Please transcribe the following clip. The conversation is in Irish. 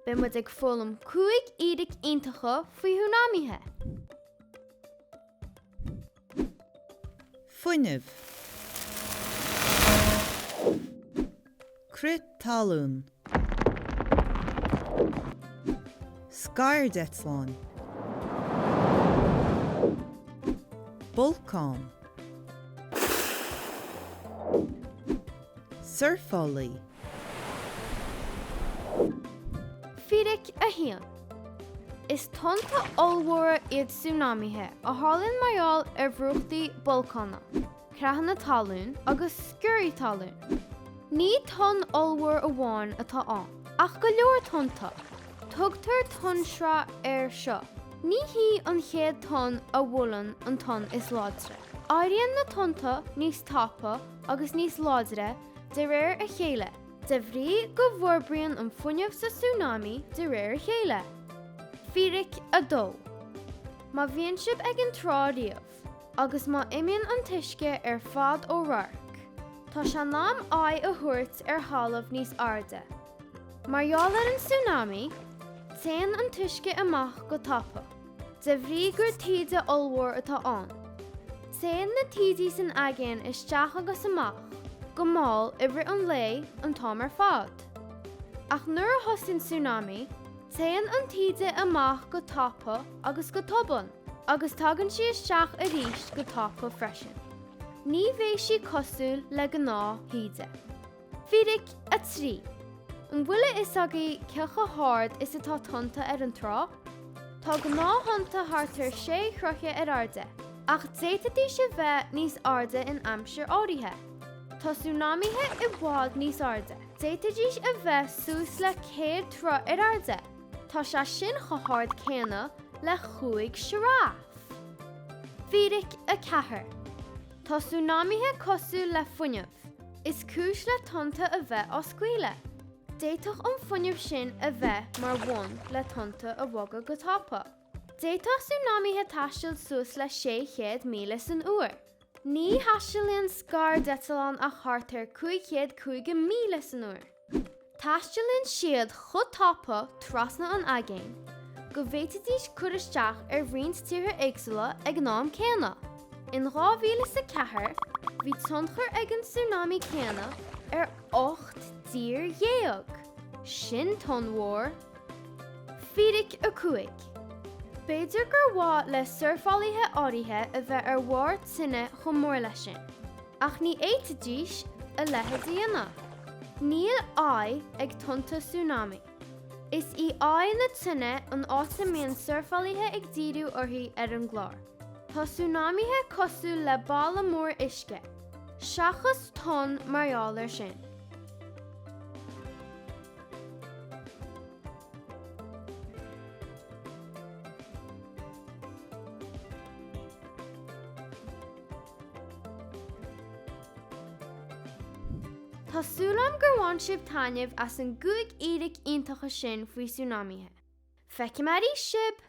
Be muid ag foghlaim cúig éiríonn iontacha faoi shúnámaithe. Fuinneamh. Talún. Sciorrthaí. Bolcánacha. Sciorrthaí. Fíric aigéan. Is Tonnta ollmhóra iad súnámaithe a tharlaíonn maiall bhrúchtaí bolcánacha, creathanna talún agus sciorrthaí. Ní tonn ollmhór amháin atá ann, ach go leor Tonnta. Tugtar tonn seo. Ní hí an chéad tonn a bhfuiln an tonn is láidre. Éiríonn na Tonnta níos tapa agus níos láidre de réir a chéile. De bhrí go bhforbraíonn an fuinneamh sa súnámaí de réir a chéile. Fíric a dó. Má bhíonn sibh ag an trádaíomh, agus má imíonn an t-uisce ar fad ó rarc. Tá sé nám a thuirt ar thalamh níos airde. Marall ar an súnámaí, téann an t-uisce amach go tapa. De bhrí gur tíide ollmhór atá ann. Téann na tíidí san aigéan isteach agus amach, go máil uimhir an lé an tám ar fad. Ach nuair a thosaigh súnámaí, téann an tíide amach go tapa agus go tobann, agus tagann si isteach a ríist go tapa freisin. Ní bhéh si cosúil le gná híide. Fíric a trí. An bhuile is agaí cecha háard is atá Tonnta ar an trá? Tá gná hanta hartar 6 chrutha ar airde, ach déitatí si bheith níos airde in aimsir áirithe. Tá súnámaithe i bhád níos airde. Déitatís a bheith suas le 100 trá ar airde. Tá sé sin chothard céanna le cúig siráf. Fíric a 4. Tá súnámaithe cosúil le fuinneamh. Is cúis le Tonnta a bheith ó scaoile. Déitach an fuinneamh sin a bheith mar bhain le Tonnta a bhogad go tapa. Déitach súnámaithe taisteal suas le 600 míle san uair. Ní haistealaíonn sciorrthaí a chartar 550 míle san uair. Taistealaíonn siad chud tapa trasna an aigéan, go bhféitíos curisteach ar bhriant tíre éagsúla ag nám céanna. In 2004, bhí tionchar ag an súnámaí céanna ar 8 tír dhéag. Sin tonmhór. Fíric a 5. Beidir gur bhá le sciorrthaí áirithe a bheith ar bhár tine chun mór lei sin, ach ní éitidís a leithidíanna. Níl ag Tonnta súnámaí. Is í na tine an áta míon sciorrthaí ag díriú orthaí ar an gláir. Tá súnámaithe cosúil le balla mór uisce. Seachas tonn marall ar sin. Tásúlam gur bhain sibh tainneamh as an cúig éiríonn iontacha sin faoi súnámaithe. Feicim ar sibh!